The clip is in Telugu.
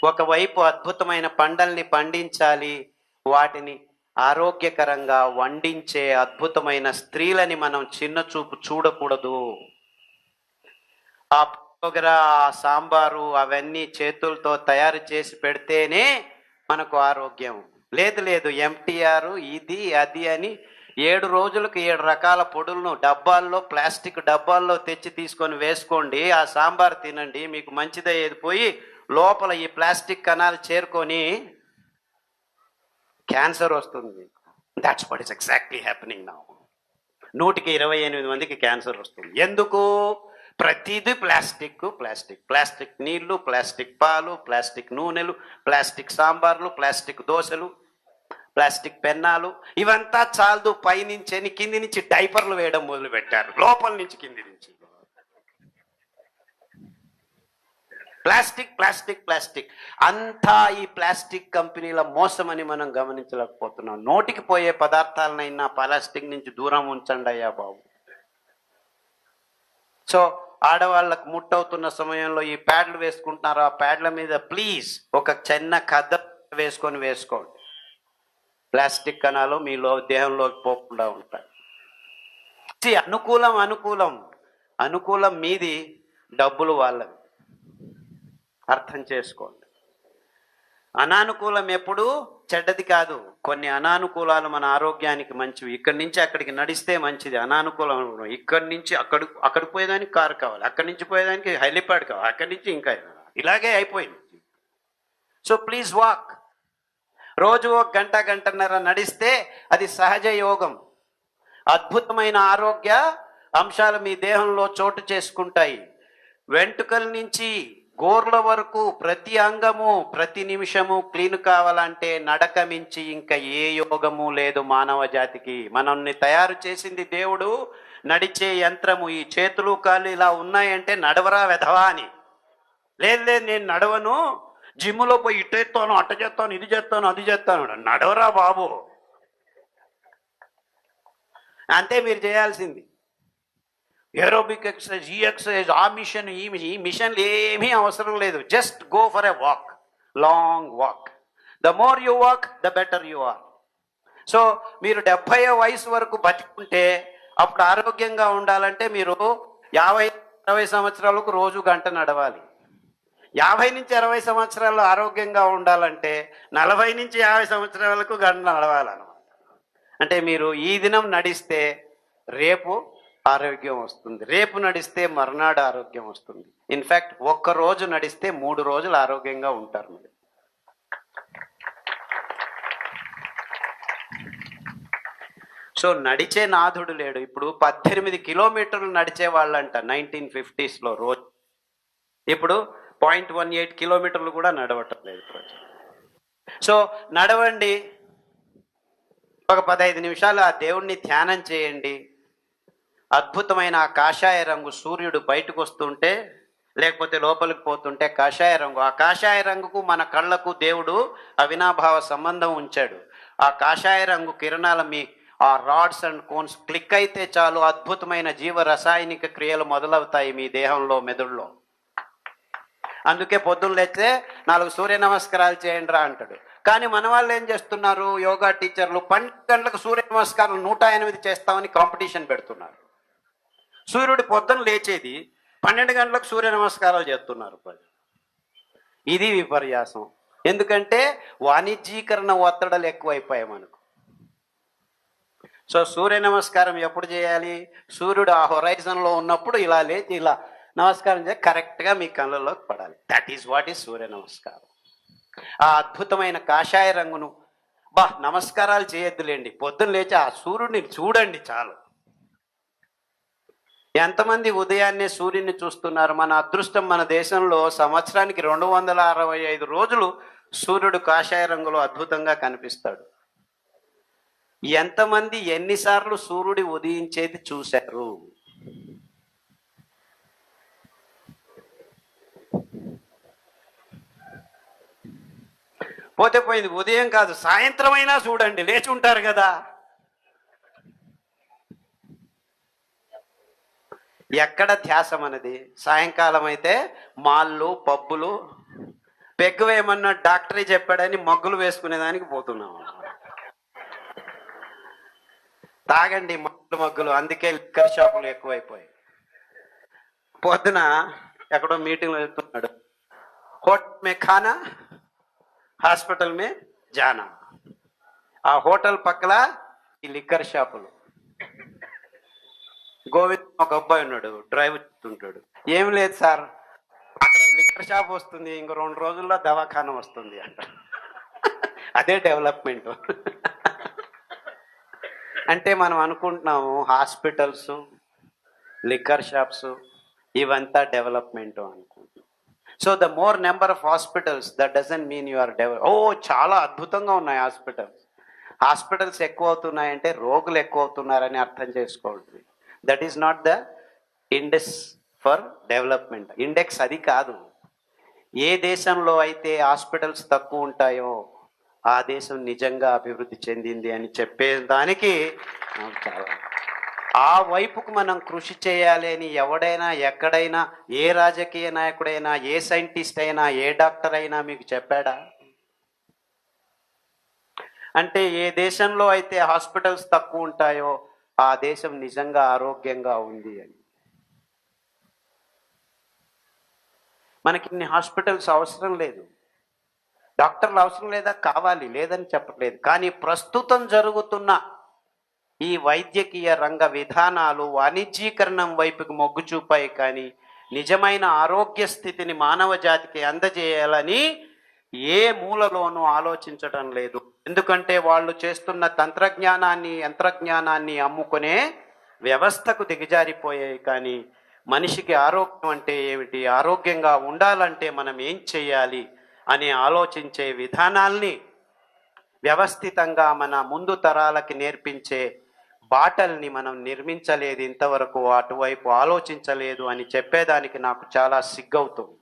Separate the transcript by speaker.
Speaker 1: ఒకవైపు అద్భుతమైన పంటల్ని పండించాలి, వాటిని ఆరోగ్యకరంగా వండించే అద్భుతమైన స్త్రీలని మనం చిన్న చూపు చూడకూడదు. ఆ పులిహోర, ఆ సాంబారు అవన్నీ చేతులతో తయారు చేసి పెడితేనే మనకు ఆరోగ్యం. లేదు ఎంటీఆర్ ఇది అది అని 7 రోజులకు 7 రకాల పొడులను డబ్బాల్లో, ప్లాస్టిక్ డబ్బాల్లో తెచ్చి తీసుకొని వేసుకోండి. ఆ సాంబార్ తినండి, మీకు మంచిదయ్యేది పోయి లోపల ఈ ప్లాస్టిక్ కణాలు చేరుకొని క్యాన్సర్ వస్తుంది. That's what is exactly happening now. 128 మందికి క్యాన్సర్ వస్తుంది. ఎందుకు? ప్రతిదీ ప్లాస్టిక్, ప్లాస్టిక్, ప్లాస్టిక్ నీళ్లు, ప్లాస్టిక్ పాలు, ప్లాస్టిక్ నూనెలు, ప్లాస్టిక్ సాంబార్లు, ప్లాస్టిక్ దోశలు, ప్లాస్టిక్ పెన్నాలు. ఇవంతా చాలదు, పైనుంచి కింది నుంచి డైపర్లు వేయడం మొదలు పెట్టారు, లోపల నుంచి కింది నుంచి. ప్లాస్టిక్ ప్లాస్టిక్ ప్లాస్టిక్ అంతా ఈ ప్లాస్టిక్ కంపెనీల మోసమని మనం గమనించలేకపోతున్నాం. నోటికి పోయే పదార్థాలనైనా ప్లాస్టిక్ నుంచి దూరం ఉంచండి అయ్యా బాబు. సో ఆడవాళ్ళకు ముట్టవుతున్న సమయంలో ఈ ప్యాడ్లు వేసుకుంటున్నారు, ఆ ప్యాడ్ల మీద ప్లీజ్ ఒక చిన్న కథ వేసుకోండి. ప్లాస్టిక్ కణాలు మీలో దేహంలోకి పోకుండా ఉంటాయి. అనుకూలం మీది, డబ్బులు వాళ్ళవి. అర్థం చేసుకోండి. అనానుకూలం ఎప్పుడు చెడ్డది కాదు. కొన్ని అనానుకూలాలు మన ఆరోగ్యానికి మంచివి. ఇక్కడి నుంచి అక్కడికి నడిస్తే మంచిది. అనానుకూలం ఇక్కడి నుంచి అక్కడికి పోయేదానికి కారు కావాలి, అక్కడి నుంచి పోయేదానికి హెలిప్యాడ్ కావాలి, అక్కడి నుంచి ఇంకా ఇలాగే అయిపోయింది. So please walk. రోజు 1 గంటన్నర నడిస్తే అది సహజ యోగం. అద్భుతమైన ఆరోగ్య అంశాలు మీ దేహంలో చోటు చేసుకుంటాయి. వెంట్రుకల నుంచి గోర్ల వరకు ప్రతి అంగము ప్రతి నిమిషము క్లీన్ కావాలంటే నడక మించి ఇంకా ఏ యోగము లేదు మానవ జాతికి. మనల్ని తయారు చేసింది దేవుడు నడిచే యంత్రము. ఈ చేతులు కాళ్ళు ఇలా ఉన్నాయంటే నడవరా వెధవా అని. లేదు నేను నడవను, జిమ్లో పోయి ఇటు చేస్తాను, అట్ట చేస్తాను, ఇది చేస్తాను, అది చేస్తాను. నడవరా బాబు. అంతే మీరు చేయాల్సింది. ఏరోబిక్ ఎక్సర్సైజ్, ఈ ఎక్సర్సైజ్, ఆ మిషన్, ఈ మిషన్లు ఏమీ అవసరం లేదు. Just go for a walk, long walk. The more you walk the better you are. So మీరు 70 వయసు వరకు బతికుంటే అప్పుడు ఆరోగ్యంగా ఉండాలంటే మీరు 50-60 సంవత్సరాలకు రోజు గంట నడవాలి. 50 నుంచి 60 సంవత్సరాలు ఆరోగ్యంగా ఉండాలంటే 40 నుంచి 50 సంవత్సరాలకు గంట నడవాలన్నమాట. అంటే మీరు ఈ దినం నడిస్తే రేపు ఆరోగ్యం వస్తుంది, రేపు నడిస్తే మర్నాడు ఆరోగ్యం వస్తుంది. ఇన్ఫ్యాక్ట్ 1 రోజు నడిస్తే 3 రోజులు ఆరోగ్యంగా ఉంటారు మీరు. సో నడిచే నాథుడు లేడు. ఇప్పుడు 18 కిలోమీటర్లు నడిచే వాళ్ళంట 1950s రోజు. ఇప్పుడు 0.18 కిలోమీటర్లు కూడా నడవటం లేదు రోజు. సో నడవండి, ఒక 15 నిమిషాలు ఆ దేవుణ్ణి ధ్యానం చేయండి. అద్భుతమైన ఆ కాషాయ రంగు సూర్యుడు బయటకు వస్తుంటే లేకపోతే లోపలికి పోతుంటే కాషాయ రంగు, ఆ కాషాయ రంగుకు మన కళ్ళకు దేవుడు అవినాభావ సంబంధం ఉంచాడు. ఆ కాషాయ రంగు కిరణాల మీ ఆ రాడ్స్ అండ్ కోన్స్ క్లిక్ అయితే చాలు, అద్భుతమైన జీవ రసాయనిక క్రియలు మొదలవుతాయి మీ దేహంలో, మెదడులో. అందుకే పొద్దున్న లేస్తే 4 సూర్య నమస్కారాలు చేయండి రా అంటాడు. కానీ మన వాళ్ళు ఏం చేస్తున్నారు, యోగా టీచర్లు 12 గంటలకు సూర్య నమస్కారాలు 108 చేస్తామని కాంపిటీషన్ పెడుతున్నారు. సూర్యుడు పొద్దున్న లేచేది 12 గంటలకు సూర్య నమస్కారాలు చేస్తున్నారు ప్రజలు. ఇది విపర్యాసం. ఎందుకంటే వాణిజ్యీకరణ ఒత్తిడలు ఎక్కువైపోయాయి మనకు. సో సూర్య నమస్కారం ఎప్పుడు చేయాలి? సూర్యుడు ఆ హొరైజన్లో ఉన్నప్పుడు ఇలా లేచి ఇలా నమస్కారం చేసి కరెక్ట్గా మీ కళ్ళలోకి పడాలి. దట్ ఈస్ వాట్ ఈస్ సూర్య నమస్కారం. ఆ అద్భుతమైన కాషాయ రంగును నమస్కారాలు చేయొద్దులేండి, పొద్దున్న లేచి ఆ సూర్యుడిని చూడండి చాలు. ఎంతమంది ఉదయాన్నే సూర్యుని చూస్తున్నారు? మన అదృష్టం, మన దేశంలో సంవత్సరానికి 265 రోజులు సూర్యుడు కాషాయ రంగులో అద్భుతంగా కనిపిస్తాడు. ఎంతమంది ఎన్నిసార్లు సూర్యుడి ఉదయించేది చూశారు? పోతే పోయింది, ఉదయం కాదు సాయంత్రం అయినా చూడండి, లేచి ఉంటారు కదా. ఎక్కడ ధ్యాస మనది? సాయంకాలం అయితే మాళ్ళు, పబ్బులు, పెగ్గు వేయమన్నా డాక్టరే చెప్పాడని మగ్గులు వేసుకునేదానికి పోతున్నాం. తాగండి మగ్గులు, అందుకే లిక్కర్ షాపులు ఎక్కువైపోయాయి. పొద్దున ఎక్కడో మీటింగ్లో వెళ్తున్నాడు, హోటల్ మే ఖానా హాస్పిటల్ మే జానా. ఆ హోటల్ పక్కల ఈ లిక్కర్ షాపులు. గోవింద్ ఒక అబ్బాయి ఉన్నాడు, డ్రైవ్ చేస్తుంటాడు. ఏం లేదు సార్, అక్కడ లిక్కర్ షాప్ వస్తుంది, ఇంకో 2 రోజుల్లో దవాఖానా వస్తుంది అంట. అదే డెవలప్మెంట్. అంటే మనం అనుకుంటున్నాము హాస్పిటల్స్, లిక్కర్ షాప్స్ ఇవంతా డెవలప్మెంట్ అనుకుంటున్నాం. So the more number of hospitals that doesn't mean you are develop. చాలా అద్భుతంగా ఉన్నాయి హాస్పిటల్స్ ఎక్కువ అవుతున్నాయంటే రోగులు ఎక్కువ అవుతున్నారని అర్థం చేసుకోవాలి. That is not the index for development. Index అది కాదు. ఏ దేశంలో అయితే హాస్పిటల్స్ తక్కువ ఉంటాయో ఆ దేశం నిజంగా అభివృద్ధి చెందింది అని చెప్పేదానికి చాలా ఆ వైపుకు మనం కృషి చేయాలి అని ఎవడైనా ఎక్కడైనా ఏ రాజకీయ నాయకుడైనా ఏ సైంటిస్ట్ అయినా ఏ డాక్టర్ అయినా మీకు చెప్పాడా? అంటే ఏ దేశంలో అయితే హాస్పిటల్స్ తక్కువ ఉంటాయో ఆ దేశం నిజంగా ఆరోగ్యంగా ఉంది అని. మనకి ఇన్ని హాస్పిటల్స్ అవసరం లేదు, డాక్టర్లు అవసరం లేదా, కావాలి, లేదని చెప్పట్లేదు. కానీ ప్రస్తుతం జరుగుతున్న ఈ వైద్యకీయ రంగ విధానాలు వాణిజ్యీకరణం వైపుకి మొగ్గు చూపాయి, కానీ నిజమైన ఆరోగ్య స్థితిని మానవ జాతికి అందజేయాలని ఏ మూలలోనూ ఆలోచించడం లేదు. ఎందుకంటే వాళ్ళు చేస్తున్న తంత్రజ్ఞానాన్ని, యంత్రజ్ఞానాన్ని అమ్ముకునే వ్యవస్థకు దిగజారిపోయాయి. కానీ మనిషికి ఆరోగ్యం అంటే ఏమిటి, ఆరోగ్యంగా ఉండాలంటే మనం ఏం చేయాలి అని ఆలోచించే విధానాల్ని వ్యవస్థితంగా మన ముందు తరాలకి నేర్పించే బాటల్ని మనం నిర్మించలేదు ఇంతవరకు, అటువైపు ఆలోచించలేదు అని చెప్పేదానికి నాకు చాలా సిగ్గవుతుంది.